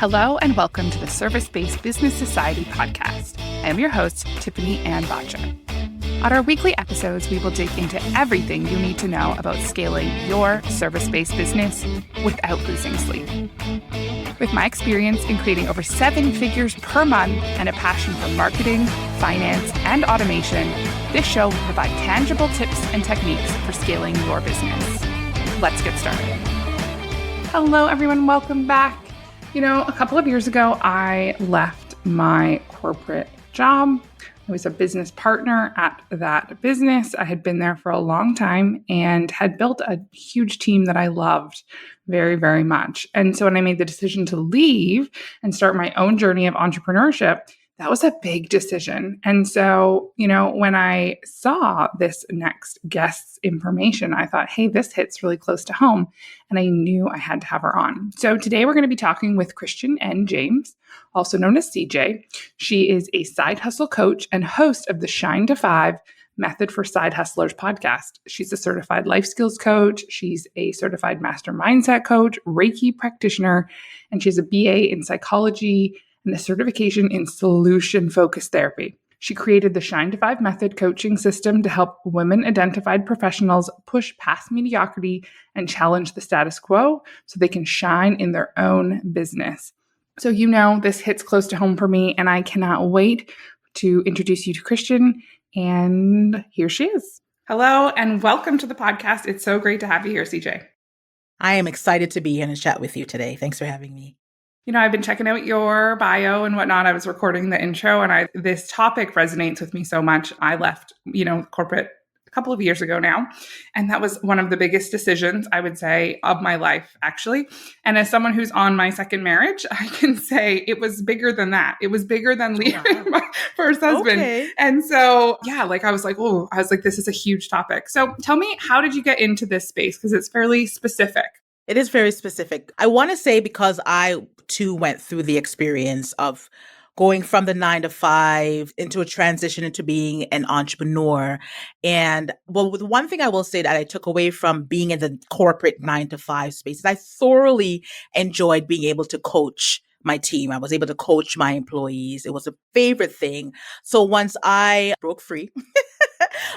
Hello and welcome to the Service-Based Business Society podcast. I am your host, Tiffany-Ann. On our weekly episodes, we will dig into everything you need to know about scaling your service-based business without losing sleep. With my experience in creating over 7 figures per month and a passion for marketing, finance, and automation, this show will provide tangible tips and techniques for scaling your business. Let's get started. Hello, everyone. Welcome back. A couple of years ago, I left my corporate job. I was a business partner at that business. I had been there for a long time and had built a huge team that I loved very, very much. And so when I made the decision to leave and start my own journey of entrepreneurship, that was a big decision. And so, when I saw this next guest's information, I thought, hey, this hits really close to home. And I knew I had to have her on. So today we're going to be talking with Christen and James, also known as CJ. She is a side hustle coach and host of the Shine to 5 Method for Side Hustlers podcast. She's a certified life skills coach. She's a certified master mindset coach, Reiki practitioner, and she's a BA in psychology and a certification in solution-focused therapy. She created the Shine to 5 method coaching system to help women-identified professionals push past mediocrity and challenge the status quo so they can shine in their own business. So this hits close to home for me, and I cannot wait to introduce you to Christen, and here she is. Hello, and welcome to the podcast. It's so great to have you here, CJ. I am excited to be here and chat with you today. Thanks for having me. I've been checking out your bio and whatnot. I was recording the intro and this topic resonates with me so much. I left, corporate a couple of years ago now. And that was one of the biggest decisions, I would say, of my life, actually. And as someone who's on my second marriage, I can say it was bigger than that. It was bigger than leaving my first husband. Okay. And so, I was like, this is a huge topic. So tell me, how did you get into this space? Because it's fairly specific. It is very specific. I want to say because I too went through the experience of going from the 9 to 5 into a transition into being an entrepreneur. And the one thing I will say that I took away from being in the corporate 9 to 5 space is I thoroughly enjoyed being able to coach my team. I was able to coach my employees. It was a favorite thing. So once I broke free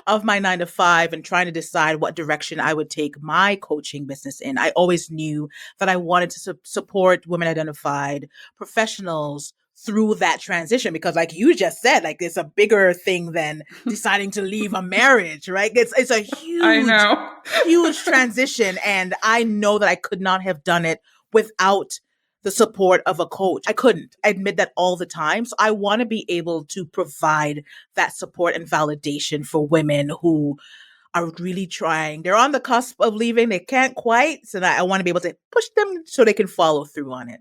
of my 9 to 5 and trying to decide what direction I would take my coaching business in, I always knew that I wanted to support women identified professionals through that transition, because like you just said, like it's a bigger thing than deciding to leave a marriage, right? It's a huge transition. And I know that I could not have done it without the support of a coach. I couldn't. I admit that all the time. So I want to be able to provide that support and validation for women who are really trying. They're on the cusp of leaving. They can't quite. So that I want to be able to push them so they can follow through on it.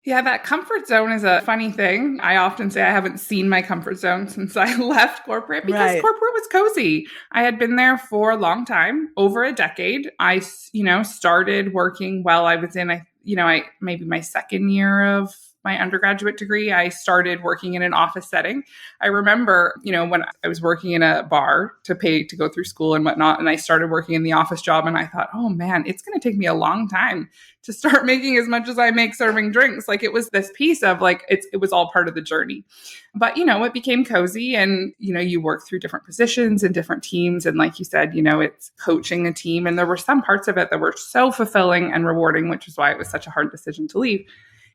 Yeah, that comfort zone is a funny thing. I often say I haven't seen my comfort zone since I left corporate because corporate was cozy. I had been there for a long time, over a decade. I, started working while I was in, maybe my second year of my undergraduate degree. I started working in an office setting. I remember, when I was working in a bar to pay to go through school and whatnot, and I started working in the office job, and I thought, oh man, it's going to take me a long time to start making as much as I make serving drinks. Like it was this piece of like, it was all part of the journey. But, it became cozy and, you work through different positions and different teams. And like you said, it's coaching a team. And there were some parts of it that were so fulfilling and rewarding, which is why it was such a hard decision to leave.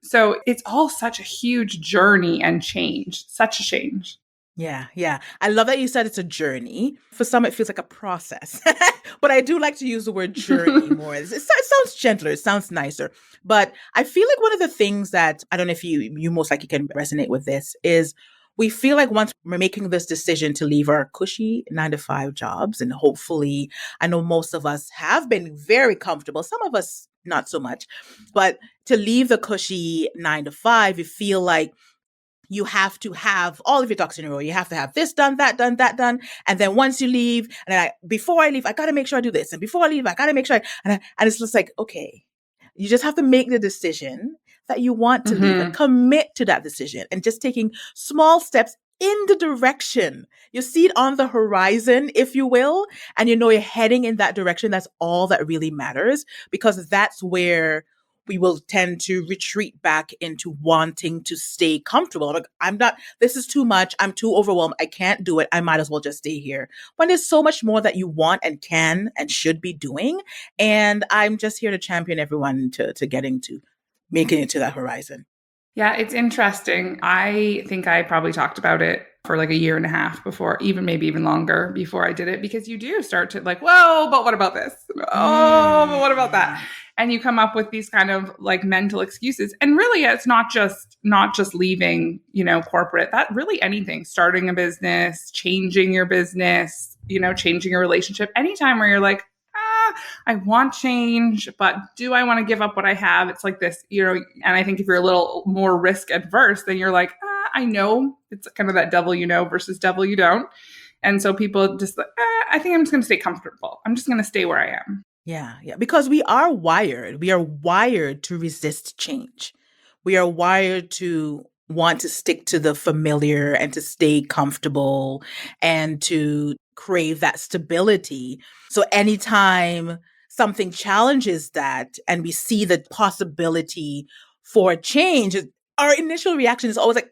So it's all such a huge journey and change, such a change. Yeah. I love that you said it's a journey. For some, it feels like a process, but I do like to use the word journey more. It sounds gentler. It sounds nicer. But I feel like one of the things that, I don't know if you most likely can resonate with this, is we feel like once we're making this decision to leave our cushy 9 to 5 jobs, and hopefully, I know most of us have been very comfortable, some of us not so much, but to leave the cushy 9 to 5, you feel like you have to have all of your ducks in a row. You have to have this done, that done, that done. And then once you leave, and before I leave, I got to make sure I do this. And before I leave, I got to make sure. And it's just like, okay, you just have to make the decision that you want to leave and commit to that decision and just taking small steps in the direction. You see it on the horizon, if you will, and you're heading in that direction. That's all that really matters, because that's where we will tend to retreat back into wanting to stay comfortable. Like, I'm not, this is too much. I'm too overwhelmed. I can't do it. I might as well just stay here. When there's so much more that you want and can and should be doing. And I'm just here to champion everyone to getting to making it to that horizon. Yeah, it's interesting. I think I probably talked about it for like a year and a half before, maybe even longer before I did it, because you do start to like, whoa, but what about this? Oh, but what about that? And you come up with these kind of like mental excuses. And really, it's not just leaving, corporate. That really anything, starting a business, changing your business, changing your relationship, anytime where you're like, I want change, but do I want to give up what I have? It's like this, and I think if you're a little more risk adverse, then you're like, I know it's kind of that devil you know versus devil you don't. And so people just like, I think I'm just going to stay comfortable. I'm just going to stay where I am. Yeah. Because we are wired. We are wired to resist change. We are wired to want to stick to the familiar and to stay comfortable and to crave that stability. So anytime something challenges that and we see the possibility for change, our initial reaction is always like,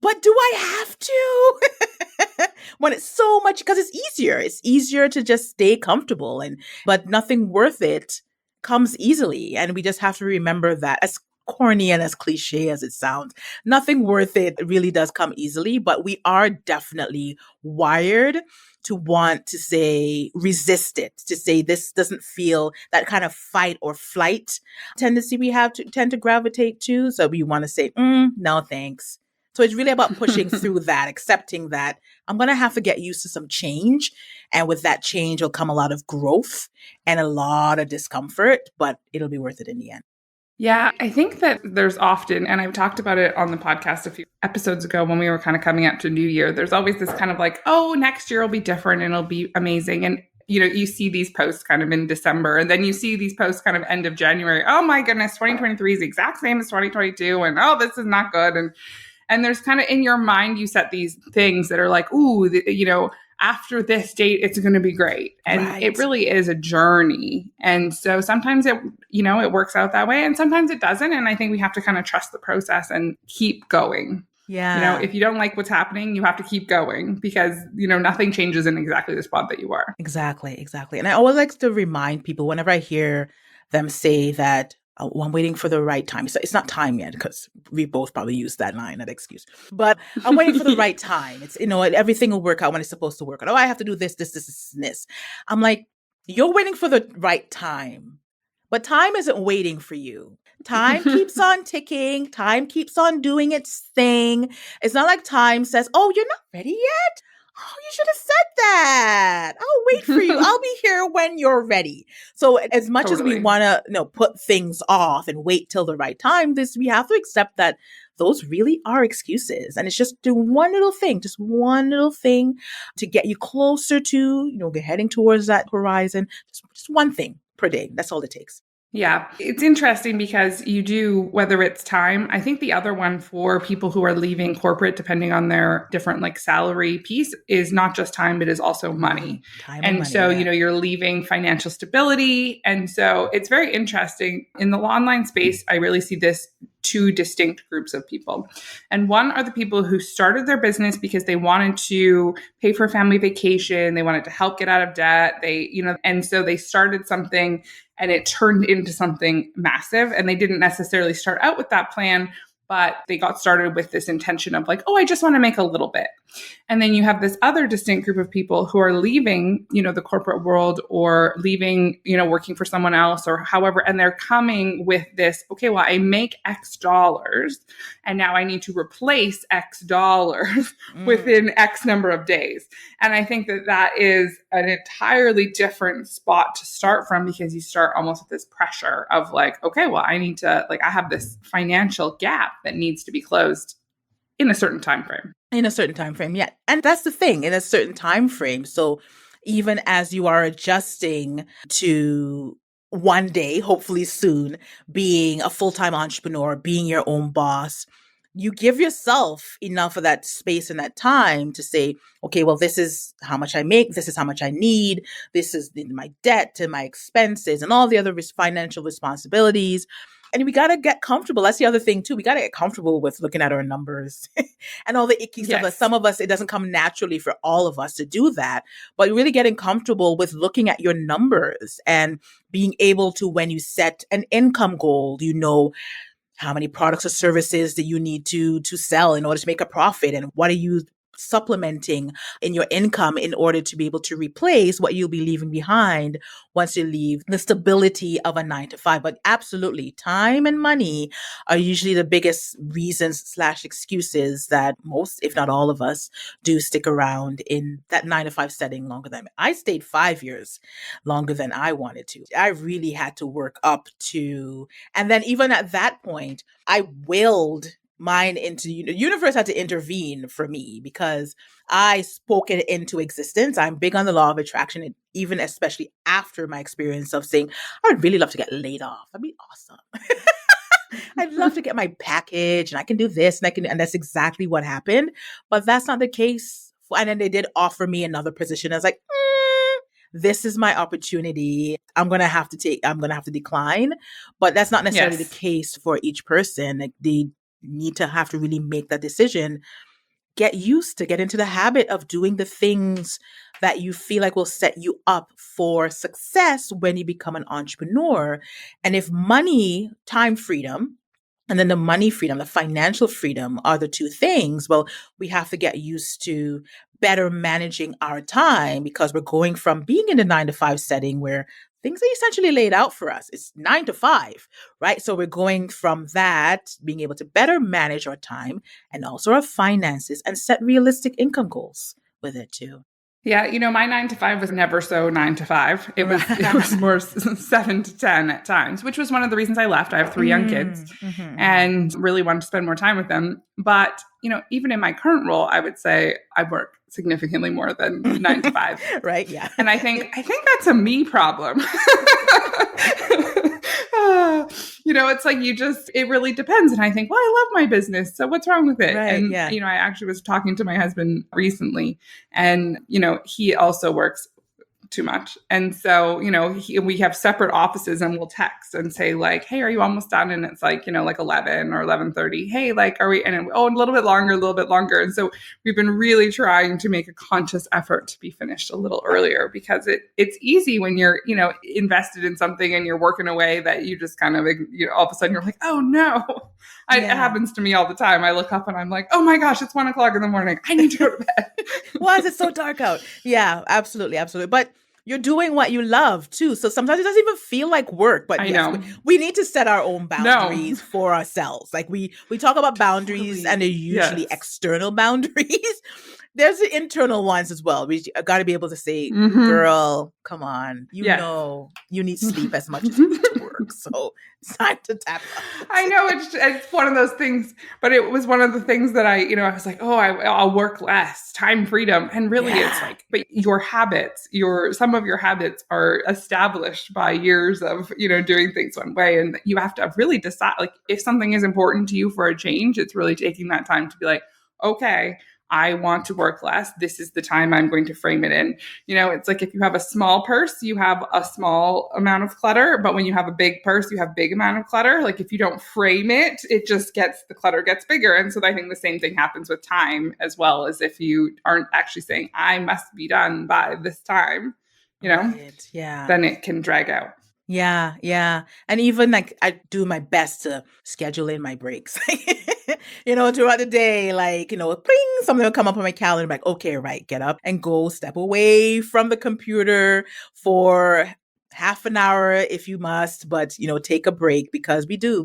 but do I have to? When it's so much, because it's easier. It's easier to just stay comfortable, but nothing worth it comes easily. And we just have to remember that, as corny and as cliche as it sounds, nothing worth it really does come easily, but we are definitely wired to want to say, resist it, to say this doesn't feel that kind of fight or flight tendency we have to tend to gravitate to. So we want to say, no, thanks. So it's really about pushing through that, accepting that I'm going to have to get used to some change. And with that change will come a lot of growth and a lot of discomfort, but it'll be worth it in the end. Yeah, I think that there's often, and I've talked about it on the podcast a few episodes ago when we were kind of coming up to New Year, there's always this kind of like, oh, next year will be different and it'll be amazing. And, you see these posts kind of in December, and then you see these posts kind of end of January. Oh my goodness, 2023 is the exact same as 2022. And oh, this is not good. And there's kind of in your mind, you set these things that are like, ooh, after this date, it's going to be great. And It really is a journey. And so sometimes it works out that way and sometimes it doesn't. And I think we have to kind of trust the process and keep going. Yeah. If you don't like what's happening, you have to keep going because, nothing changes in exactly the spot that you are. Exactly. And I always like to remind people whenever I hear them say that, I'm waiting for the right time. So it's not time yet because we both probably use that line, that excuse. But I'm waiting for the right time. It's, everything will work out when it's supposed to work out. Oh, I have to do this. I'm like, you're waiting for the right time. But time isn't waiting for you. Time keeps on ticking. Time keeps on doing its thing. It's not like time says, oh, you're not ready yet? Oh, you should have said that. I'll wait for you. I'll be here when you're ready. So as much as we want to, put things off and wait till the right time, we have to accept that those really are excuses. And it's just do one little thing to get you closer to, heading towards that horizon. Just one thing per day. That's all it takes. Yeah, it's interesting because you do, whether it's time, I think the other one for people who are leaving corporate, depending on their different like salary piece, is not just time, but is also money. You're leaving financial stability. And so it's very interesting. In the online space, I really see this two distinct groups of people. And one are the people who started their business because they wanted to pay for a family vacation. They wanted to help get out of debt. And so they started something and it turned into something massive. And they didn't necessarily start out with that plan, but they got started with this intention of like, oh, I just want to make a little bit. And then you have this other distinct group of people who are leaving, the corporate world or leaving, working for someone else or however, and they're coming with this, okay, well, I make X dollars and now I need to replace X dollars within X number of days. And I think that is an entirely different spot to start from because you start almost with this pressure of like, okay, well, I need to, like, I have this financial gap that needs to be closed in a certain time frame. Yeah. And that's the thing, in a certain time frame. So even as you are adjusting to one day, hopefully soon, being a full-time entrepreneur, being your own boss, you give yourself enough of that space and that time to say, okay, well, this is how much I make. This is how much I need. This is my debt and my expenses and all the other financial responsibilities. And we got to get comfortable. That's the other thing too. We got to get comfortable with looking at our numbers and all the icky stuff. That some of us, it doesn't come naturally for all of us to do that, but really getting comfortable with looking at your numbers and being able to, when you set an income goal, you know, how many products or services that you need to sell in order to make a profit, and what are you supplementing in your income in order to be able to replace what you'll be leaving behind once you leave the stability of a 9 to 5. But absolutely, time and money are usually the biggest reasons/excuses that most, if not all of us, do stick around in that 9 to 5 setting longer than I stayed 5 years longer than I wanted to. I really had to work up to, and then even at that point, I willed mine into, the universe had to intervene for me because I spoke it into existence. I'm big on the law of attraction, and even especially after my experience of saying, I would really love to get laid off. That'd be awesome. I'd love to get my package and I can do this and that's exactly what happened. But that's not the case. And then they did offer me another position. I was like, this is my opportunity. I'm going to have to decline. But that's not necessarily the case for each person. Like, they need to have to really make that decision. Get into the habit of doing the things that you feel like will set you up for success when you become an entrepreneur. And if money, time freedom, and then the money freedom, the financial freedom are the two things, well, we have to get used to better managing our time, because we're going from being in the 9 to 5 setting where things are essentially laid out for us. It's 9 to 5, right? So we're going from that, being able to better manage our time and also our finances and set realistic income goals with it too. Yeah, my 9 to 5 was never so 9 to 5. It was more 7 to 10 at times, which was one of the reasons I left. I have 3 young kids and really wanted to spend more time with them. But, even in my current role, I would say I work significantly more than 9 to 5. Right, yeah. And I think that's a me problem. It's like it really depends. And I think, well, I love my business, so what's wrong with it? Right, and, yeah. I actually was talking to my husband recently, and, he also works too much. And so, we have separate offices, and we'll text and say like, hey, are you almost done? And it's like, like 11 or 11:30. Hey, like, are we? And a little bit longer. And so we've been really trying to make a conscious effort to be finished a little earlier, because it's easy when you're, invested in something and you're working away that you just kind of, all of a sudden you're like, oh no. It happens to me all the time. I look up and I'm like, oh my gosh, it's 1:00 in the morning. I need to go to bed. Why is it so dark out? Yeah, absolutely. Absolutely. But you're doing what you love too. So sometimes it doesn't even feel like work, but we need to set our own boundaries for ourselves. Like we talk about boundaries and they're usually external boundaries. There's the internal ones as well. We got to be able to say, girl, come on. You need sleep as much as you need to work. So it's time to tap out. I know it's one of those things, but it was one of the things that I was like, oh, I'll work less, time freedom. And really it's like, but your habits, some of your habits are established by years of, doing things one way. And you have to really decide, like, if something is important to you for a change, it's really taking that time to be like, okay, I want to work less. This is the time I'm going to frame it in. It's like if you have a small purse, you have a small amount of clutter. But when you have a big purse, you have big amount of clutter. Like if you don't frame it, the clutter gets bigger. And so I think the same thing happens with time as well, as if you aren't actually saying, I must be done by this time, Right. Yeah. Then it can drag out. Yeah, yeah. And even like I do my best to schedule in my breaks. Throughout the day, like, bling, something will come up on my calendar. I'm like, okay, right, get up and go step away from the computer for half an hour if you must, but, take a break, because we do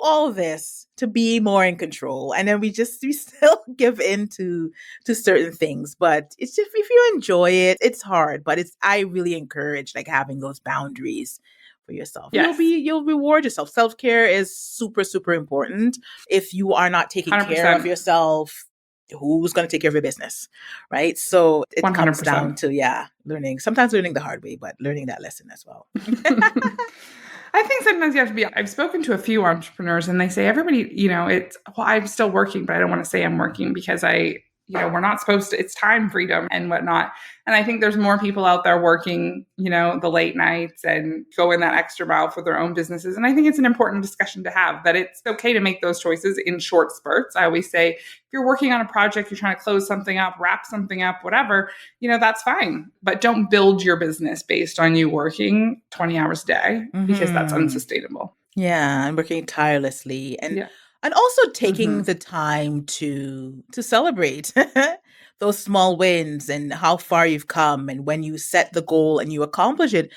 all of this to be more in control. And then we still give in to certain things, but it's just, if you enjoy it, it's hard, but I really encourage like having those boundaries for yourself. Yes. You'll reward yourself. Self-care is super, super important. If you are not taking 100%. care of yourself, who's going to take care of your business, right? So it 100%. Comes down to, learning the hard way, but learning that lesson as well. I think sometimes you have to be, I've spoken to a few entrepreneurs and they say everybody, well, I'm still working, but I don't want to say I'm working because we're not supposed to, it's time freedom and whatnot. And I think there's more people out there working, the late nights and going that extra mile for their own businesses. And I think it's an important discussion to have, that it's okay to make those choices in short spurts. I always say, if you're working on a project, you're trying to close something up, wrap something up, whatever, that's fine. But don't build your business based on you working 20 hours a day because that's unsustainable. Yeah, and working tirelessly. Yeah. And also taking the time to celebrate those small wins and how far you've come. And when you set the goal and you accomplish it,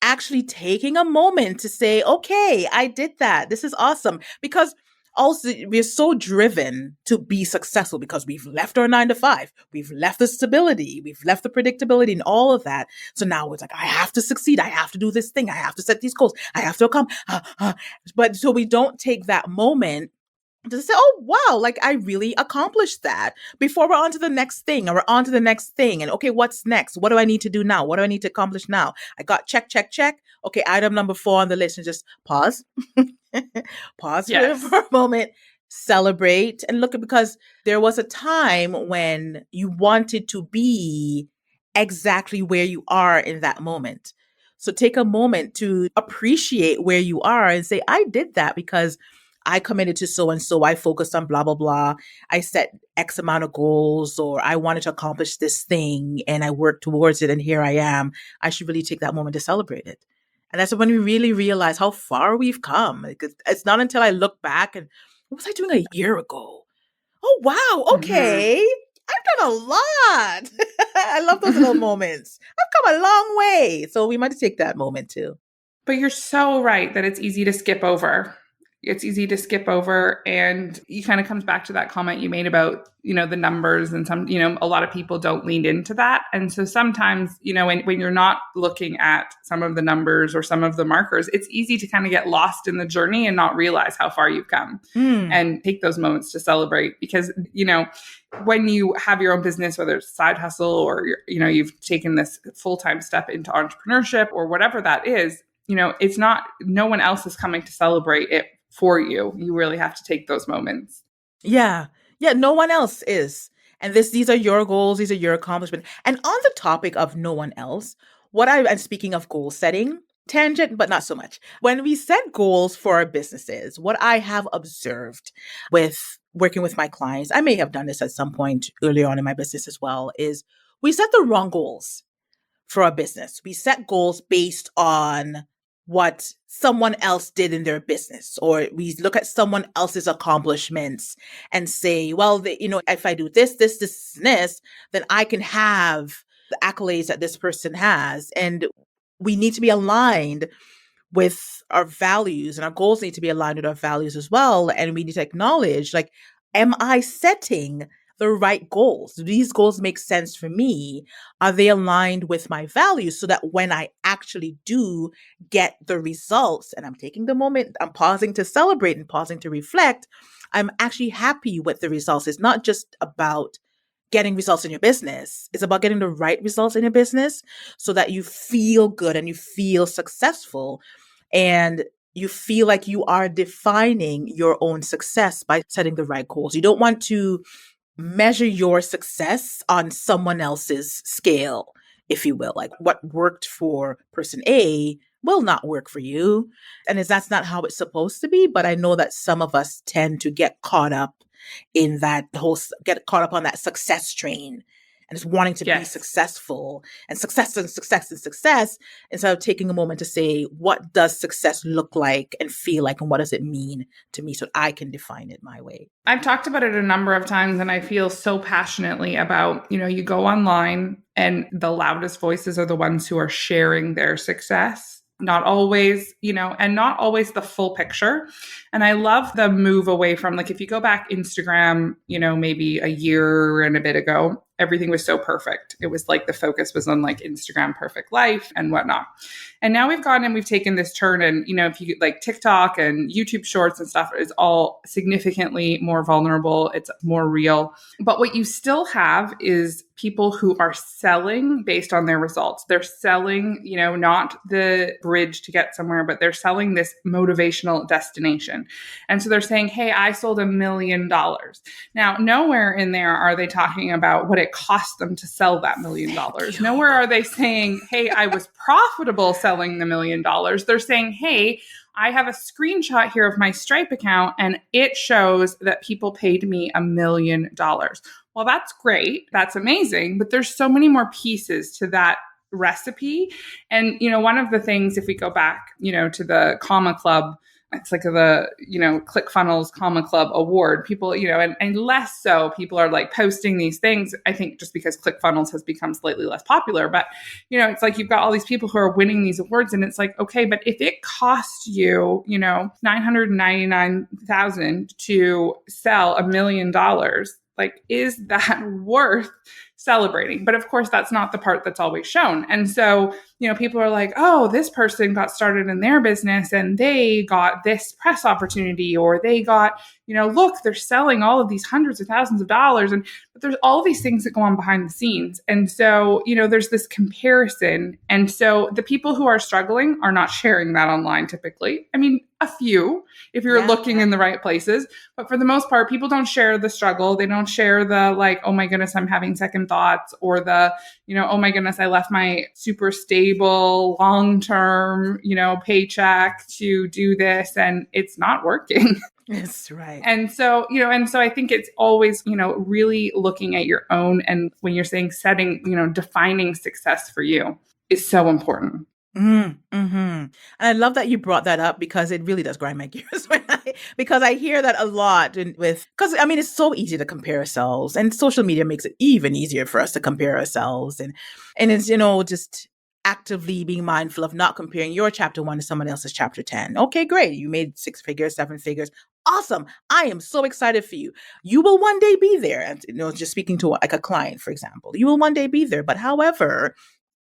actually taking a moment to say, okay, I did that. This is awesome. Because also we're so driven to be successful because we've left our 9 to 5. We've left the stability. We've left the predictability and all of that. So now it's like, I have to succeed. I have to do this thing. I have to set these goals. I have to come. But so we don't take that moment to say, oh, wow, like I really accomplished that before we're on to the next thing or we're on to the next thing. And okay, what's next? What do I need to do now? What do I need to accomplish now? I got check, check, check. Okay, item number 4 on the list, and just pause, pause for a moment, celebrate and look at, because there was a time when you wanted to be exactly where you are in that moment. So take a moment to appreciate where you are and say, I did that because I committed to so and so. I focused on blah, blah, blah. I set X amount of goals, or I wanted to accomplish this thing and I worked towards it. And here I am. I should really take that moment to celebrate it. And that's when we really realize how far we've come. It's not until I look back and what was I doing a year ago? Oh, wow. Okay. I've done a lot. I love those little moments. I've come a long way. So we might take that moment too. But you're so right that it's easy to skip over. It's easy to skip over. And it kind of comes back to that comment you made about, the numbers, and some, a lot of people don't lean into that. And so sometimes, when you're not looking at some of the numbers or some of the markers, it's easy to kind of get lost in the journey and not realize how far you've come and take those moments to celebrate. Because, when you have your own business, whether it's side hustle or, you've taken this full-time step into entrepreneurship or whatever that is, it's not, no one else is coming to celebrate it for you. You really have to take those moments. Yeah. Yeah. No one else is. And these are your goals. These are your accomplishments. And on the topic of no one else, and speaking of goal setting, tangent, but not so much. When we set goals for our businesses, what I have observed with working with my clients, I may have done this at some point earlier on in my business as well, is we set the wrong goals for our business. We set goals based on what someone else did in their business, or we look at someone else's accomplishments and say, well, if I do this, this, this, and this, then I can have the accolades that this person has. And we need to be aligned with our values, and our goals need to be aligned with our values as well. And we need to acknowledge, like, am I setting the right goals? Do these goals make sense for me? Are they aligned with my values, so that when I actually do get the results and I'm taking the moment, I'm pausing to celebrate and pausing to reflect, I'm actually happy with the results. It's not just about getting results in your business. It's about getting the right results in your business so that you feel good and you feel successful and you feel like you are defining your own success by setting the right goals. You don't want to measure your success on someone else's scale, if you will. Like, what worked for person A will not work for you. And that's not how it's supposed to be. But I know that some of us tend to get caught up on that success train and just wanting to be successful and success and success and success, instead of taking a moment to say, what does success look like and feel like, and what does it mean to me, so I can define it my way. I've talked about it a number of times, and I feel so passionately about, you go online and the loudest voices are the ones who are sharing their success. Not always, and not always the full picture. And I love the move away from, like, if you go back Instagram, maybe a year and a bit ago, everything was so perfect. It was like the focus was on like Instagram perfect life and whatnot. And now we've gone and we've taken this turn, and, if you like TikTok and YouTube shorts and stuff is all significantly more vulnerable. It's more real. But what you still have is people who are selling based on their results. They're selling, not the bridge to get somewhere, but they're selling this motivational destination. And so they're saying, hey, I sold $1 million. Now, nowhere in there are they talking about what it cost them to sell that $1 million. Nowhere are they saying, hey, I was profitable selling the $1 million. They're saying, hey, I have a screenshot here of my Stripe account and it shows that people paid me $1 million. Well, that's great. That's amazing. But there's so many more pieces to that recipe. And, one of the things, if we go back, to the Comma Club, it's like the, ClickFunnels Comma Club award, people, and less so people are like posting these things, I think just because ClickFunnels has become slightly less popular, but, it's like you've got all these people who are winning these awards and it's like, okay, but if it costs you, $999,000 to sell $1 million, like, is that worth celebrating? But of course, that's not the part that's always shown. And so, people are like, oh, this person got started in their business and they got this press opportunity, or they got, look, they're selling all of these hundreds of thousands of dollars. But there's all these things that go on behind the scenes. And so, there's this comparison. And so the people who are struggling are not sharing that online typically. I mean, a few, if you're looking in the right places. But for the most part, people don't share the struggle. They don't share the like, oh my goodness, I'm having second thoughts, or the, oh my goodness, I left my super stable, long-term, paycheck to do this and it's not working. That's right. And so, I think it's always, really looking at your own, and when you're saying setting, defining success for you is so important. And I love that you brought that up because it really does grind my gears because I hear that a lot because it's so easy to compare ourselves, and social media makes it even easier for us to compare ourselves. And it's, just actively being mindful of not comparing your chapter 1 to someone else's chapter 10. Okay, great. You made 6 figures, 7 figures. Awesome. I am so excited for you. You will one day be there. And, just speaking to like a client, for example, you will one day be there. But however,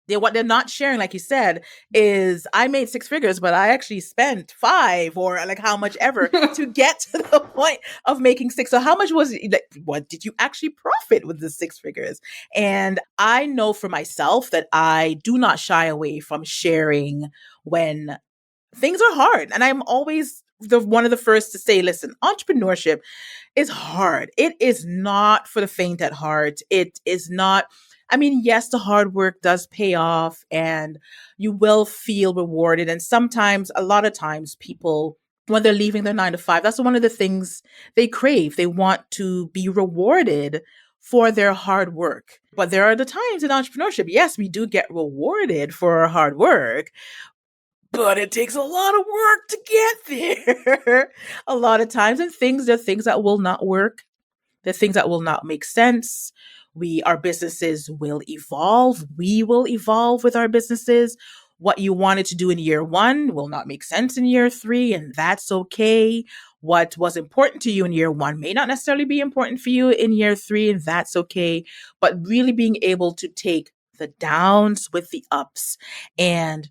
what they're not sharing, like you said, is I made 6 figures, but I actually spent 5 or like how much ever to get to the point of making 6. So how much was it? Like, what did you actually profit with the 6 figures? And I know for myself that I do not shy away from sharing when things are hard. And I'm always one of the first to say, listen, entrepreneurship is hard. It is not for the faint at heart. It is not. Yes, the hard work does pay off and you will feel rewarded. And sometimes, a lot of times, people, when they're leaving their 9 to 5, that's one of the things they crave. They want to be rewarded for their hard work. But there are the times in entrepreneurship, yes, we do get rewarded for our hard work, but it takes a lot of work to get there a lot of times. And there are things that will not work. There are things that will not make sense. Our businesses will evolve. We will evolve with our businesses. What you wanted to do in year 1 will not make sense in year 3, and that's okay. What was important to you in year 1 may not necessarily be important for you in year 3, and that's okay. But really being able to take the downs with the ups. And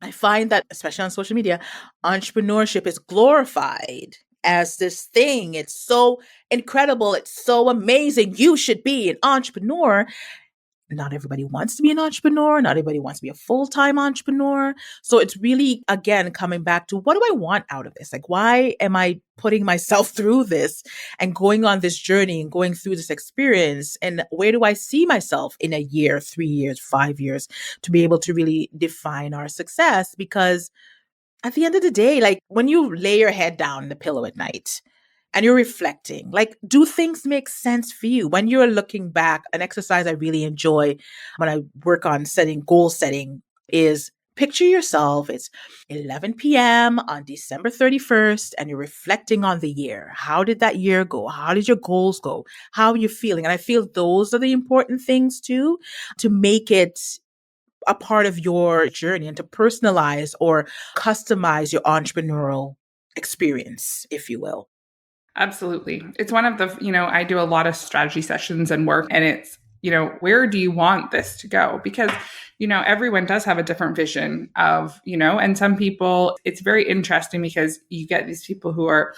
I find that, especially on social media, entrepreneurship is glorified as this thing. It's so incredible. It's so amazing. You should be an entrepreneur. Not everybody wants to be an entrepreneur. Not everybody wants to be a full-time entrepreneur. So it's really, again, coming back to what do I want out of this? Like, why am I putting myself through this and going on this journey and going through this experience? And where do I see myself in a year, 3 years, 5 years, to be able to really define our success? Because at the end of the day, like when you lay your head down on the pillow at night and you're reflecting, like, do things make sense for you? When you're looking back, an exercise I really enjoy when I work on goal setting is picture yourself. It's 11 p.m. on December 31st, and you're reflecting on the year. How did that year go? How did your goals go? How are you feeling? And I feel those are the important things too, to make it a part of your journey and to personalize or customize your entrepreneurial experience, if you will. Absolutely. It's one of the, I do a lot of strategy sessions and work, and it's, where do you want this to go? Because, everyone does have a different vision of, and some people, it's very interesting because you get these people who are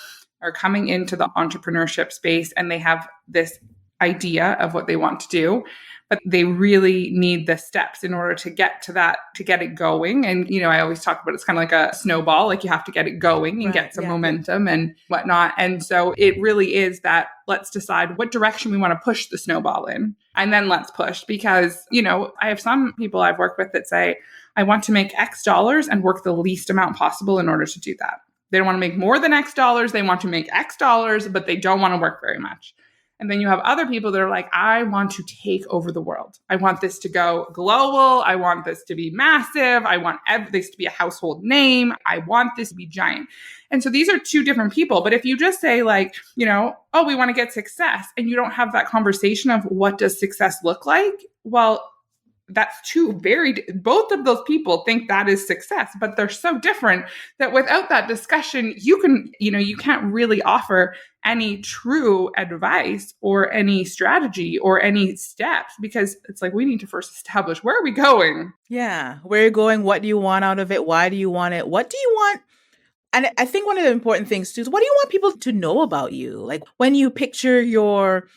coming into the entrepreneurship space and they have this idea of what they want to do, but they really need the steps in order to get to that, to get it going. And, I always talk about it's kind of like a snowball, like you have to get it going and get some momentum and whatnot. And so it really is that let's decide what direction we want to push the snowball in. And then let's push because, I have some people I've worked with that say, I want to make X dollars and work the least amount possible in order to do that. They don't want to make more than X dollars. They want to make X dollars, but they don't want to work very much. And then you have other people that are like, I want to take over the world. I want this to go global. I want this to be massive. I want this to be a household name. I want this to be giant. And so these are two different people. But if you just say like, oh, we want to get success, and you don't have that conversation of what does success look like? Well, that's both of those people think that is success, but they're so different that without that discussion, you can't really offer any true advice or any strategy or any steps, because it's like, we need to first establish, where are we going? Yeah. Where are you going? What do you want out of it? Why do you want it? What do you want? And I think one of the important things too is, what do you want people to know about you? Like when you picture your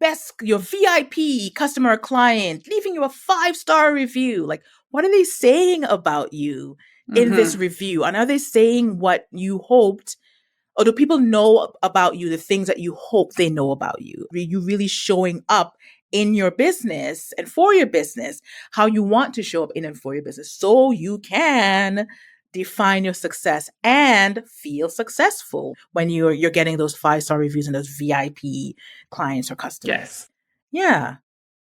VIP customer or client leaving you a 5-star review, like what are they saying about you in this review? And are they saying what you hoped, or do people know about you the things that you hope they know about you? Are you really showing up in your business and for your business how you want to show up in and for your business, so you can define your success and feel successful when you're getting those 5-star reviews and those VIP clients or customers? Yes. Yeah.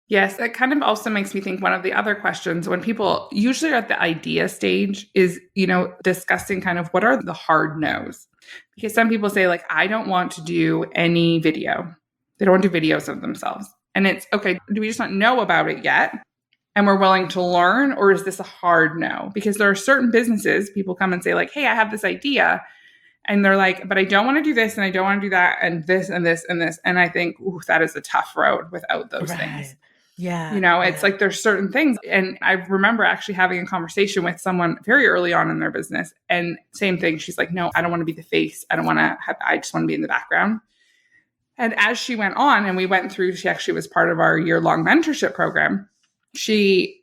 Yes. That kind of also makes me think one of the other questions when people usually are at the idea stage is, discussing kind of what are the hard no's. Because some people say like, I don't want to do any video. They don't want to do videos of themselves. And it's okay. Do we just not know about it yet? And we're willing to learn, or is this a hard no? Because there are certain businesses, people come and say like, hey, I have this idea. And they're like, but I don't want to do this and I don't want to do that and this and this and this. And I think, that is a tough road without those things. Yeah. It's like there's certain things. And I remember actually having a conversation with someone very early on in their business. And same thing. She's like, no, I don't want to be the face. I just want to be in the background. And as she went on and we went through, she actually was part of our year-long mentorship program. She,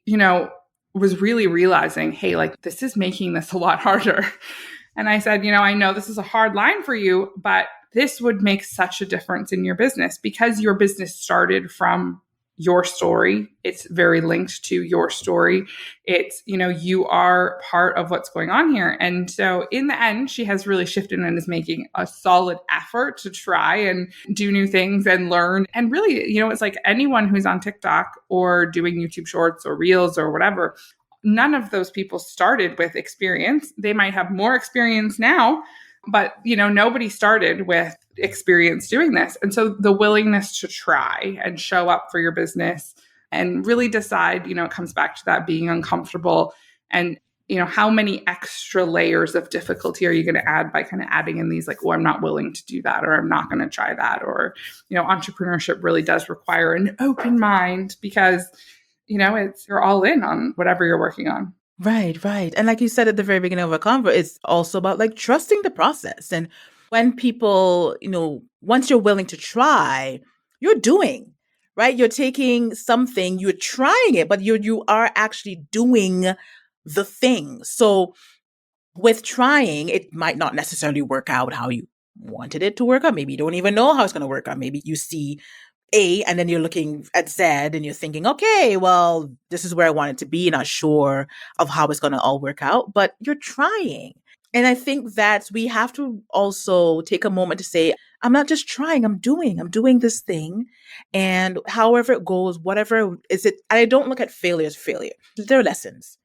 was really realizing, hey, like this is making this a lot harder. And I said, I know this is a hard line for you, but this would make such a difference in your business because your business started from your story. It's very linked to your story. It's, you are part of what's going on here. And so in the end, she has really shifted and is making a solid effort to try and do new things and learn. And really, it's like anyone who's on TikTok or doing YouTube shorts or reels or whatever, none of those people started with experience. They might have more experience now, but, nobody started with experience doing this. And so the willingness to try and show up for your business and really decide, it comes back to that being uncomfortable. And, how many extra layers of difficulty are you going to add by kind of adding in these like, oh, I'm not willing to do that, or I'm not going to try that. Or, entrepreneurship really does require an open mind because, you're all in on whatever you're working on. Right. And like you said at the very beginning of our convo, it's also about like trusting the process. And when people, once you're willing to try, you're doing, right? You're taking something, you're trying it, but you are actually doing the thing. So with trying, it might not necessarily work out how you wanted it to work out. Maybe you don't even know how it's going to work out. Maybe you see A and then you're looking at Z and you're thinking, okay, well, this is where I want it to be. Not sure of how it's going to all work out, but you're trying. And I think that we have to also take a moment to say, I'm not just trying, I'm doing this thing. And however it goes, whatever is it, I don't look at failure as failure. There are lessons.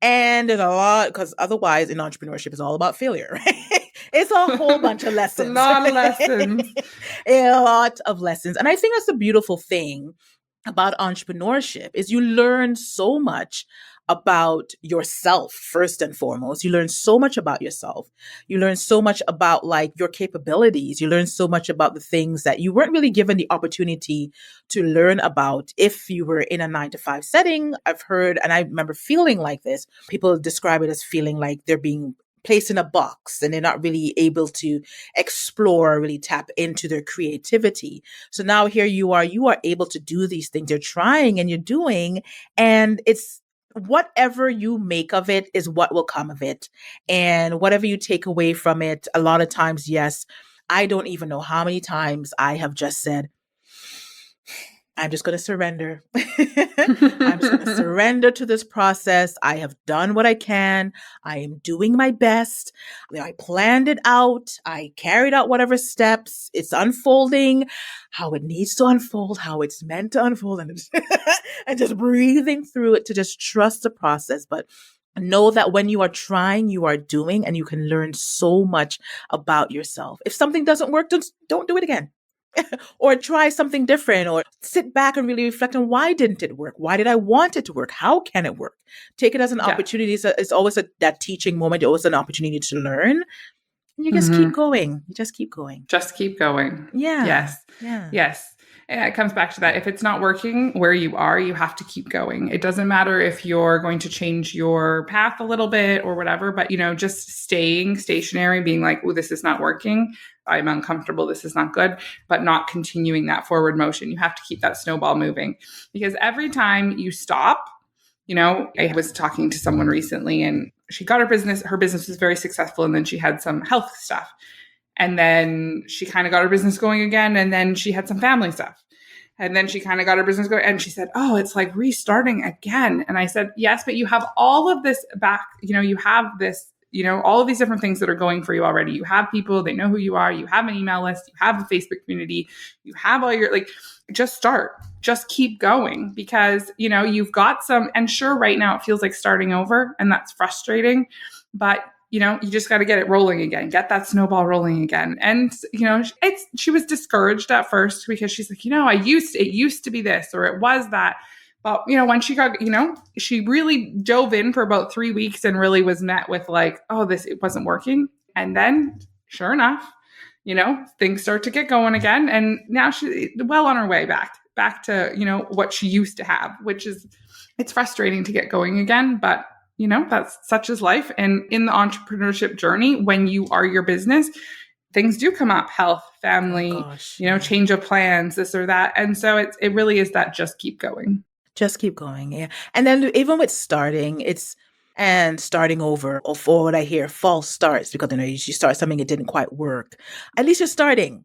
And there's a lot, because otherwise in entrepreneurship, it's all about failure, right? It's a whole bunch of lessons. A lot of lessons. A lot of lessons. And I think that's the beautiful thing about entrepreneurship is you learn so much about yourself first and foremost. You learn so much about yourself. You learn so much about like your capabilities. You learn so much about the things that you weren't really given the opportunity to learn about if you were in a 9 to 5 setting. I've heard, and I remember feeling like this. People describe it as feeling like they're being placed in a box and they're not really able to explore, really tap into their creativity. So now here you are able to do these things. You're trying and you're doing, and it's whatever you make of it is what will come of it. And whatever you take away from it, a lot of times, yes, I don't even know how many times I have just said, I'm just going to surrender. I'm just going to surrender to this process. I have done what I can. I am doing my best. I planned it out. I carried out whatever steps. It's unfolding how it needs to unfold, how it's meant to unfold, and, and just breathing through it to just trust the process. But know that when you are trying, you are doing, and you can learn so much about yourself. If something doesn't work, don't do it again. Or try something different, or sit back and really reflect on why didn't it work? Why did I want it to work? How can it work? Take it as an opportunity. It's always that teaching moment. It's always an opportunity to learn. And you just keep going. You just keep going. Just keep going. Yeah. Yes. Yeah. Yes. And it comes back to that. If it's not working where you are, you have to keep going. It doesn't matter if you're going to change your path a little bit or whatever, but just staying stationary, being like, oh, this is not working. I'm uncomfortable. This is not good, but not continuing that forward motion. You have to keep that snowball moving, because every time you stop, I was talking to someone recently and she got her business was very successful. And then she had some health stuff. And then she kind of got her business going again. And then she had some family stuff. And then she kind of got her business going. And she said, oh, it's like restarting again. And I said, yes, but you have all of this back. You have this, all of these different things that are going for you already. You have people, they know who you are. You have an email list. You have a Facebook community. You have all your, just start. Just keep going, because, you've got some, and sure, right now it feels like starting over, and that's frustrating. But you just got to get it rolling again, get that snowball rolling again. And, she was discouraged at first because she's like, it used to be this, or it was that. But, when she got, she really dove in for about 3 weeks and really was met with like, oh, it wasn't working. And then sure enough, things start to get going again. And now she's well on her way back to, what she used to have, which is, it's frustrating to get going again, but that's such is life. And in the entrepreneurship journey, when you are your business, things do come up, health, family, change of plans, this or that. And so it really is that just keep going. Just keep going. Yeah. And then even with starting, starting over, or for what I hear, false starts, because you start something, it didn't quite work. At least you're starting.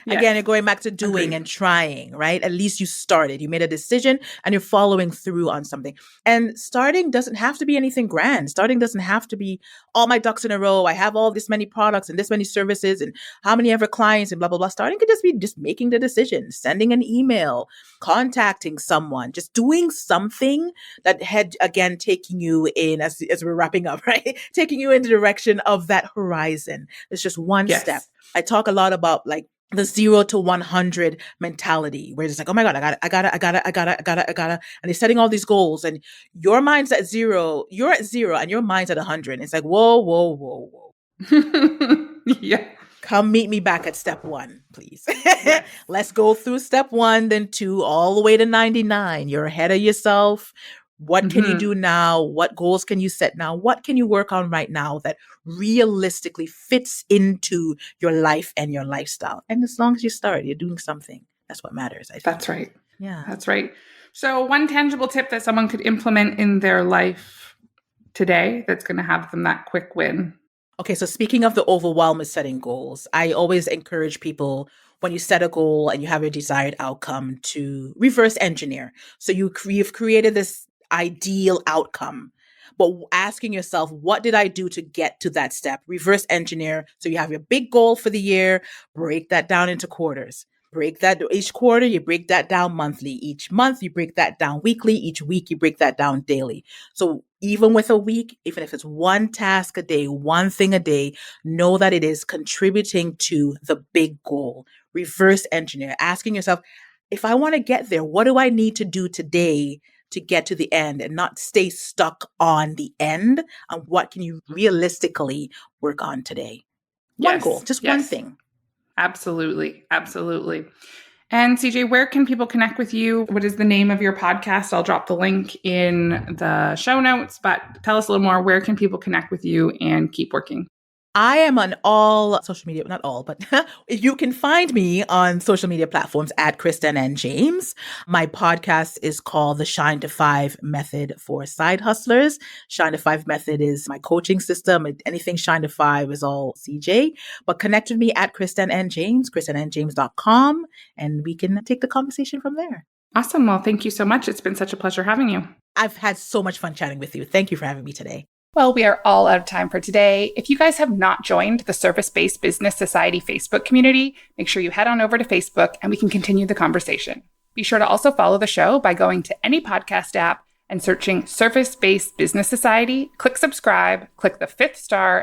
Yes. Again, you're going back to doing Agreed. And trying, right? At least you started. You made a decision and you're following through on something. And starting doesn't have to be anything grand. Starting doesn't have to be all my ducks in a row. I have all this many products and this many services and how many ever clients and blah, blah, blah. Starting could just be just making the decision, sending an email, contacting someone, just doing something that had, again, taking you in, as we're wrapping up, right? Taking you in the direction of that horizon. It's just one step. I talk a lot about like the 0 to 100 mentality, where it's like, oh my God, I gotta. And they're setting all these goals and your mind's at 0, you're at 0 and your mind's at 100. And it's like, whoa. Yeah. Come meet me back at step 1, please. Yes. Let's go through step 1, then 2, all the way to 99. You're ahead of yourself. What can you do now? What goals can you set now? What can you work on right now that realistically fits into your life and your lifestyle? And as long as you start, you're doing something. That's what matters, I think. That's right. Yeah. That's right. So one tangible tip that someone could implement in their life today that's going to have them that quick win. Okay, so speaking of the overwhelm of setting goals, I always encourage people, when you set a goal and you have your desired outcome, to reverse engineer. So you've created this ideal outcome, but asking yourself, what did I do to get to that step? Reverse engineer. So you have your big goal for the year, break that down into quarters. Break that each quarter, you break that down monthly. Each month, you break that down weekly. Each week, you break that down daily. So even with a week, even if it's one task a day, one thing a day, know that it is contributing to the big goal. Reverse engineer, asking yourself, if I want to get there, what do I need to do today to get to the end and not stay stuck on the end. And what can you realistically work on today? One goal, just one thing. Absolutely. Absolutely. And CJ, where can people connect with you? What is the name of your podcast? I'll drop the link in the show notes, but tell us a little more. Where can people connect with you and keep working? I am on all social media, not all, but you can find me on social media platforms at Christen-Ann James. My podcast is called the Shine to 5 Method for Side Hustlers. Shine to 5 Method is my coaching system. Anything Shine to 5 is all CJ. But connect with me at Christen-Ann James, christenannjames.com, and we can take the conversation from there. Awesome. Well, thank you so much. It's been such a pleasure having you. I've had so much fun chatting with you. Thank you for having me today. Well, we are all out of time for today. If you guys have not joined the Service-Based Business Society Facebook community, make sure you head on over to Facebook and we can continue the conversation. Be sure to also follow the show by going to any podcast app and searching Service-Based Business Society, click subscribe, click the 5th star,